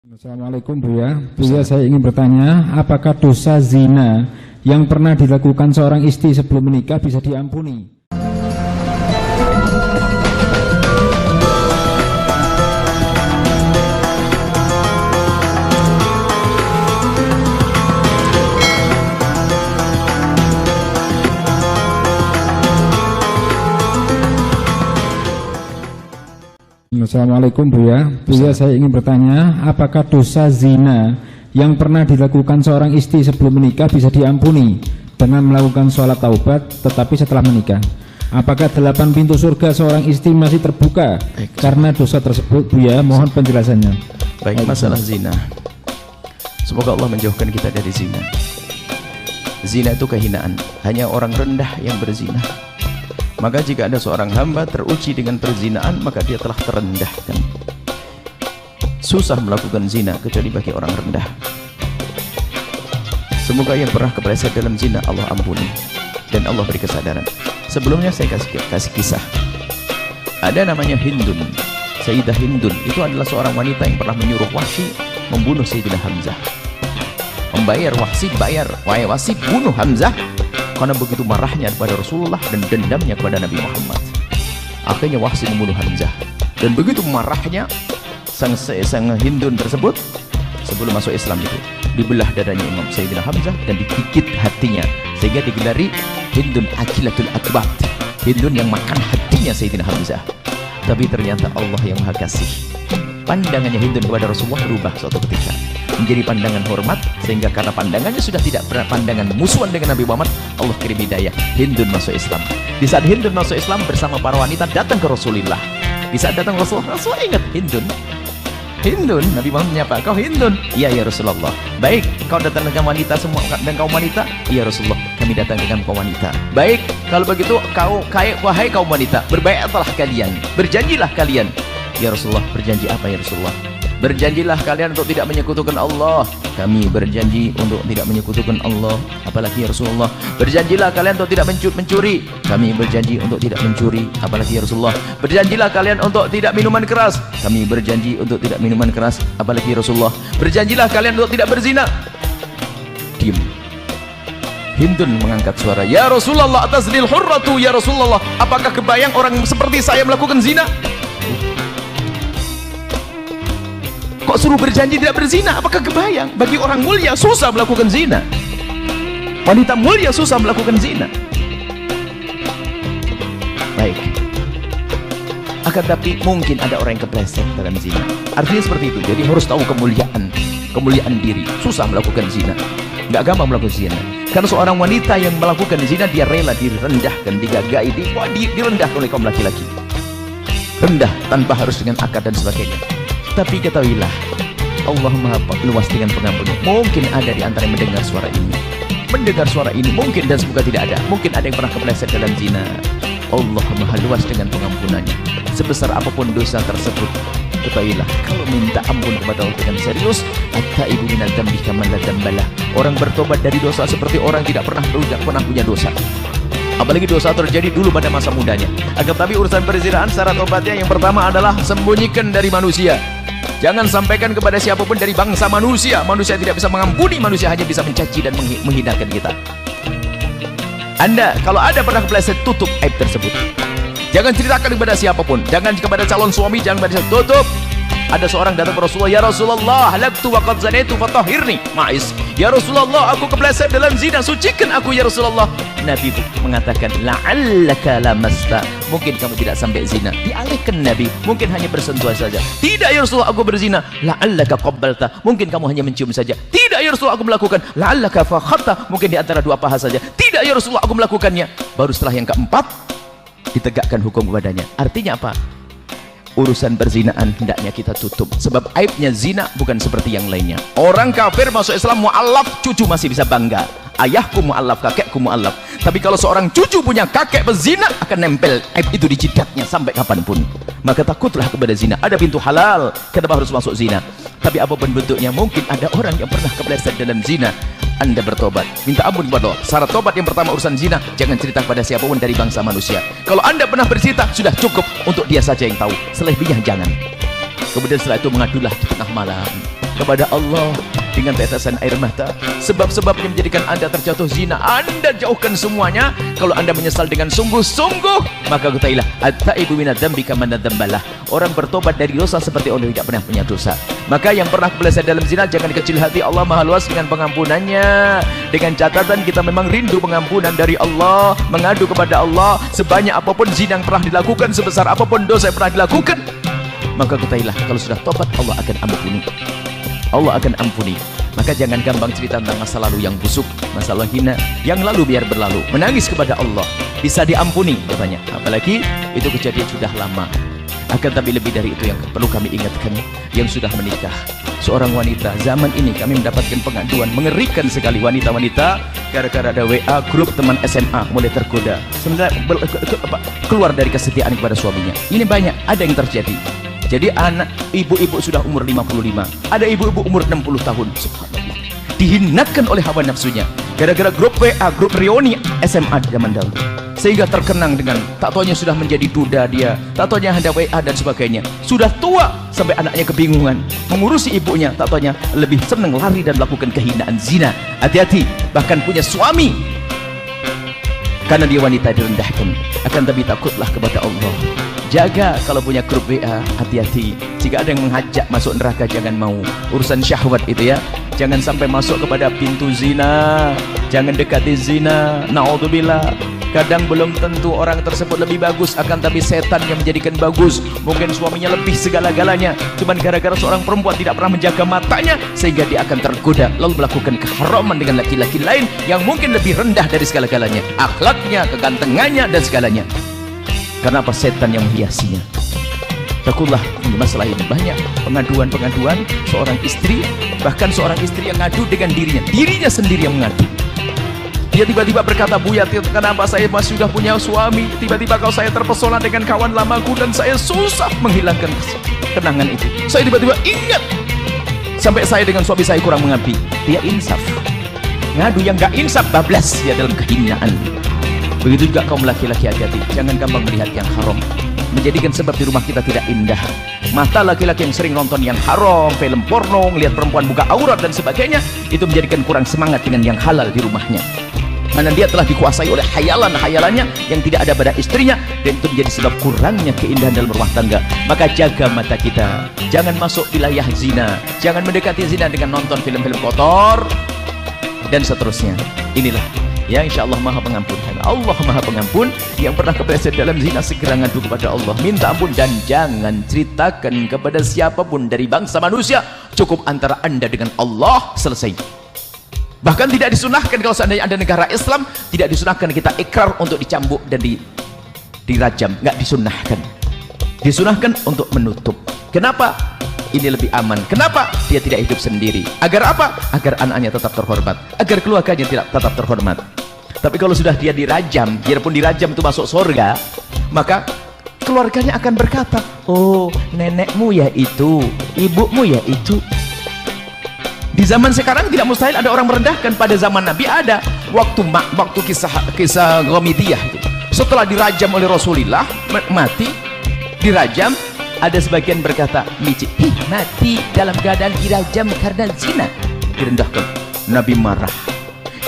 Assalamualaikum Buya, saya ingin bertanya, apakah dosa zina yang pernah dilakukan seorang istri sebelum menikah bisa diampuni? Assalamualaikum Buya, saya ingin bertanya, apakah dosa zina yang pernah dilakukan seorang istri sebelum menikah bisa diampuni dengan melakukan sholat taubat tetapi setelah menikah? Apakah 8 pintu surga seorang istri masih terbuka karena dosa tersebut Buya? Mohon penjelasannya. Baik, masalah zina, semoga Allah menjauhkan kita dari zina. Zina itu kehinaan, hanya orang rendah yang berzina. Maka jika ada seorang hamba teruji dengan perzinaan, maka dia telah terendahkan. Susah melakukan zina kecuali bagi orang rendah. Semoga yang pernah kepleset dalam zina Allah ampuni dan Allah beri kesadaran. Sebelumnya saya kasih kisah. Ada namanya Hindun, Sayyidah Hindun. Itu adalah seorang wanita yang pernah menyuruh Wahsy membunuh Sayyidina Hamzah. Membayar Wahsy, wahai Wahsy, bunuh Hamzah, karena begitu marahnya kepada Rasulullah dan dendamnya kepada Nabi Muhammad. Akhirnya Wahsy membunuh Hamzah. Dan begitu marahnya sang Hindun tersebut, sebelum masuk Islam itu dibelah dadanya Imam Sayyidina Hamzah dan digigit hatinya, sehingga digelari Hindun Akilatul Akbat, Hindun yang makan hatinya Sayyidina Hamzah. Tapi ternyata Allah yang Maha Kasih, pandangannya Hindun kepada Rasulullah berubah suatu ketika menjadi pandangan hormat, sehingga karena pandangannya sudah tidak pandangan musuhan dengan Nabi Muhammad, Allah kirim hidayah, Hindun masuk Islam. Di saat Hindun masuk Islam bersama para wanita datang ke Rasulullah. Di saat datang Rasulullah ingat Hindun. Nabi Muhammad menyapa, kau Hindun? Iya ya Rasulullah. Baik, kau datang dengan wanita semua dan kaum wanita? Iya Rasulullah, kami datang dengan kaum wanita. Baik, kalau begitu wahai kaum wanita, berbaiatlah kalian, berjanjilah kalian. Ya Rasulullah, berjanji apa ya Rasulullah? Berjanjilah kalian untuk tidak menyekutukan Allah. Kami berjanji untuk tidak menyekutukan Allah. Apalagi ya Rasulullah? Berjanjilah kalian untuk tidak mencuri. Kami berjanji untuk tidak mencuri. Apalagi ya Rasulullah? Berjanjilah kalian untuk tidak minuman keras. Kami berjanji untuk tidak minuman keras. Apalagi ya Rasulullah? Berjanjilah kalian untuk tidak berzina. Diam. Hindun mengangkat suara, ya Rasulullah, ataznil hurratu ya Rasulullah, apakah kebayang orang seperti saya melakukan zina? Kok suruh berjanji tidak berzina? Apakah kebayang? Bagi orang mulia susah melakukan zina. Wanita mulia susah melakukan zina. Baik. Akan tapi mungkin ada orang yang kepleset dalam zina. Artinya seperti itu. Jadi harus tahu kemuliaan diri. Susah melakukan zina. Nggak gampang melakukan zina. Karena seorang wanita yang melakukan zina, dia rela direndahkan, digagai, direndahkan oleh kaum laki-laki. Rendah tanpa harus dengan akad dan sebagainya. Tapi ketahuilah, Allah Maha luas dengan pengampunnya. Mungkin ada di antara yang mendengar suara ini, mungkin, dan semoga tidak ada. Mungkin ada yang pernah kepleset dalam zina. Allah Maha luas dengan pengampunannya. Sebesar apapun dosa tersebut, ketahuilah, kalau minta ampun kepada Allah dengan serius, at-taibu minal dzambi kaman la dzambalah. Orang bertobat dari dosa seperti orang tidak pernah punya dosa. Apalagi dosa terjadi dulu pada masa mudanya. Agar tapi urusan perzinaan secara tobatnya yang pertama adalah sembunyikan dari manusia. Jangan sampaikan kepada siapapun dari bangsa manusia. Manusia tidak bisa mengampuni, manusia hanya bisa mencaci dan menghinakan kita. Anda, kalau ada pernah kepleset, tutup aib tersebut. Jangan ceritakan kepada siapapun. Jangan kepada calon suami, jangan kepada siapapun. Tutup. Ada seorang datang ke Rasulullah, ya Rasulullah, halaktu wa qad zanaitu fatahhirni. Ma'is. Ya Rasulullah, aku kepleset dalam zina, sucikan aku ya Rasulullah. Nabi mengatakan, la'allaka lamasta. Mungkin kamu tidak sampai zina. Dialihkan Nabi, mungkin hanya bersentuhan saja. Tidak ya Rasulullah, aku berzina. La'allaka qabbalta. Mungkin kamu hanya mencium saja. Tidak ya Rasulullah, aku melakukan. La'allaka fakhatta. Mungkin di antara dua paha saja. Tidak ya Rasulullah, aku melakukannya. Baru setelah yang keempat, ditegakkan hukum kepadanya. Artinya apa? Urusan perzinaan hendaknya kita tutup. Sebab aibnya zina bukan seperti yang lainnya. Orang kafir masuk Islam mu'allaf, cucu masih bisa bangga. Ayahku mu'allaf, kakekku mu'allaf. Tapi kalau seorang cucu punya kakek berzina, akan nempel aib itu di jidatnya sampai kapanpun. Maka takutlah kepada zina. Ada pintu halal, kenapa harus masuk zina? Tapi apapun bentuknya, mungkin ada orang yang pernah kepleset dalam zina. Anda bertobat, minta ampun kepada Allah. Syarat tobat yang pertama urusan zina, jangan cerita pada siapapun dari bangsa manusia. Kalau Anda pernah bercerita, sudah cukup untuk dia saja yang tahu. Selebihnya jangan. Kemudian setelah itu mengadulah di tengah malam. kepada Allah dengan tetesan air mata. Sebab-sebab yang menjadikan Anda terjatuh zina, Anda jauhkan semuanya. Kalau Anda menyesal dengan sungguh-sungguh, maka ketahuilah at-taibu minadz-dzambi kaman la dzambalah. Orang bertobat dari dosa seperti orang yang tidak pernah punya dosa. Maka yang pernah kepleset dalam zina, jangan kecil hati, Allah Maha luas dengan pengampunannya. Dengan catatan kita memang rindu pengampunan dari Allah, mengadu kepada Allah. Sebanyak apapun zina yang pernah dilakukan, sebesar apapun dosa yang pernah dilakukan, maka ketahuilah kalau sudah tobat, Allah akan ampuni. Allah akan ampuni. Maka jangan gampang cerita tentang masa lalu yang busuk, masa lalu hina. Yang lalu biar berlalu. Menangis kepada Allah bisa diampuni katanya. Apalagi itu kejadian sudah lama. Akan tapi lebih dari itu yang perlu kami ingatkan, yang sudah menikah, seorang wanita zaman ini kami mendapatkan pengaduan mengerikan sekali. Wanita-wanita gara-gara ada WA grup teman SMA mulai tergoda, sebenarnya keluar dari kesetiaan kepada suaminya. Ini banyak, ada yang terjadi. Jadi anak ibu-ibu sudah umur 55, ada ibu-ibu umur 60 tahun, subhanallah, dihinakan oleh hawa nafsunya gara-gara grup WA, grup reuni SMA zaman dahulu, sehingga terkenang dengan tak taunya sudah menjadi duda dia, tak taunya ada WA dan sebagainya. Sudah tua sampai anaknya kebingungan mengurusi ibunya, tak taunya lebih senang lari dan melakukan kehinaan zina. Hati-hati, bahkan punya suami karena dia wanita direndahkan. Akan tapi takutlah kepada Allah. Jaga kalau punya grup WA, hati-hati. Jika ada yang mengajak masuk neraka, jangan mau. Urusan syahwat itu ya, jangan sampai masuk kepada pintu zina, jangan dekati zina. Naudzubillah. Kadang belum tentu orang tersebut lebih bagus, akan tapi setan yang menjadikan bagus. Mungkin suaminya lebih segala-galanya, cuman gara-gara seorang perempuan tidak pernah menjaga matanya, sehingga dia akan tergoda lalu melakukan keharaman dengan laki-laki lain yang mungkin lebih rendah dari segala-galanya, akhlaknya, kegantengannya dan segalanya. Karena apa? Setan yang menghiasinya. Takutlah masalah ini. Banyak pengaduan-pengaduan seorang istri, bahkan seorang istri yang ngadu dengan dirinya sendiri yang mengadu. Dia tiba-tiba berkata, "Buya, kenapa saya masih sudah punya suami? Tiba-tiba kalau saya terpesona dengan kawan lamaku dan saya susah menghilangkan kenangan itu. Saya tiba-tiba ingat sampai saya dengan suami saya kurang mengabdi." Dia insaf. Ngadu yang gak insaf, bablas dia dalam kehinaan. Begitu juga kaum laki-laki, hati-hati, jangan gampang melihat yang haram, menjadikan sebab di rumah kita tidak indah. Mata laki-laki yang sering nonton yang haram, film porno, ngelihat perempuan buka aurat dan sebagainya, itu menjadikan kurang semangat dengan yang halal di rumahnya. Mana dia telah dikuasai oleh hayalan-hayalannya yang tidak ada pada istrinya, dan itu menjadi sebab kurangnya keindahan dalam rumah tangga. Maka jaga mata kita, jangan masuk wilayah zina, jangan mendekati zina dengan nonton film-film kotor dan seterusnya. Inilah ya, insya Allah Maha Pengampun. Allah Maha Pengampun. Yang pernah kepleset dalam zina, segera ngadu kepada Allah, minta ampun, dan jangan ceritakan kepada siapapun dari bangsa manusia. Cukup antara Anda dengan Allah, selesai. Bahkan tidak disunahkan kalau seandainya ada negara Islam, tidak disunahkan kita ikrar untuk dicambuk dan dirajam, nggak disunahkan. Disunahkan untuk menutup. Kenapa? Ini lebih aman. Kenapa? Dia tidak hidup sendiri. Agar apa? Agar anaknya tetap terhormat, agar keluarganya tidak tetap terhormat. Tapi kalau sudah dia dirajam, biarpun dirajam itu masuk surga, maka keluarganya akan berkata, "Oh, nenekmu ya itu, ibumu ya itu." Di zaman sekarang tidak mustahil ada orang merendahkan. Pada zaman Nabi ada. Waktu kisah Ghamidiyah itu, setelah dirajam oleh Rasulullah, mati, dirajam, ada sebagian berkata, "Mici, mati dalam keadaan dirajam karena zina." Direndahkan. Nabi marah.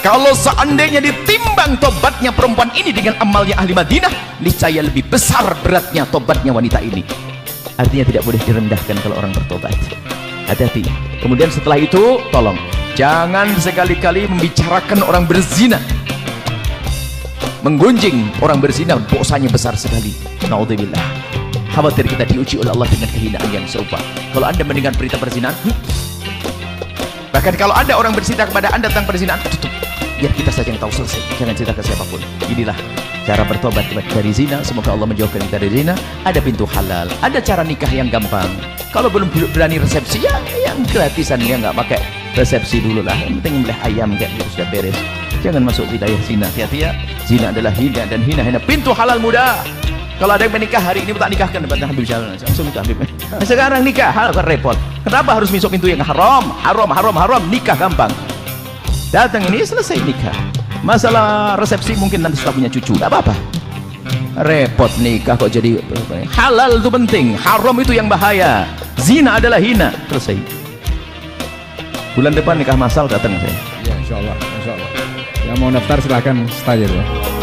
Kalau seandainya ditimbang tobatnya perempuan ini dengan amalnya ahli Madinah, niscaya lebih besar beratnya tobatnya wanita ini. Artinya tidak boleh direndahkan kalau orang bertobat. Hati-hati. Kemudian setelah itu, tolong jangan sekali-kali membicarakan orang berzina, menggunjing orang berzina. Dosanya besar sekali. Naudzubillah. Khawatir kita diuji oleh Allah dengan kehinaan yang serupa. Kalau Anda mendengar berita perzinahan, bahkan kalau ada orang bercerita kepada Anda tentang perzinahan, tutup, biar kita saja yang tahu, selesai. Jangan cerita ke siapapun. Inilah cara bertobat dari zina. Semoga Allah menjauhkan kita dari zina. Ada pintu halal, ada cara nikah yang gampang. Kalau belum berani resepsi, ya yang gratisan, ya nggak pakai resepsi dulu lah. Yang penting beli ayam kayak gitu sudah beres. Jangan masuk wilayah zina. Hati-hati ya. Zina adalah hina, dan hina pintu halal mudah. Kalau ada yang menikah hari ini, tak nikahkan depan Habib Syahlan, langsung nikah Habib. Sekarang nikah hal kan repot. Kenapa harus masuk pintu yang haram? Haram, nikah gampang. Datang ini selesai nikah. Masalah resepsi mungkin nanti setelah punya cucu, tak apa-apa. Repot nikah kok jadi halal itu penting, haram itu yang bahaya. Zina adalah hina, selesai. Bulan depan nikah masal datang saya. Ya, insya Allah, insya Allah. Yang mau daftar silahkan stayer ya.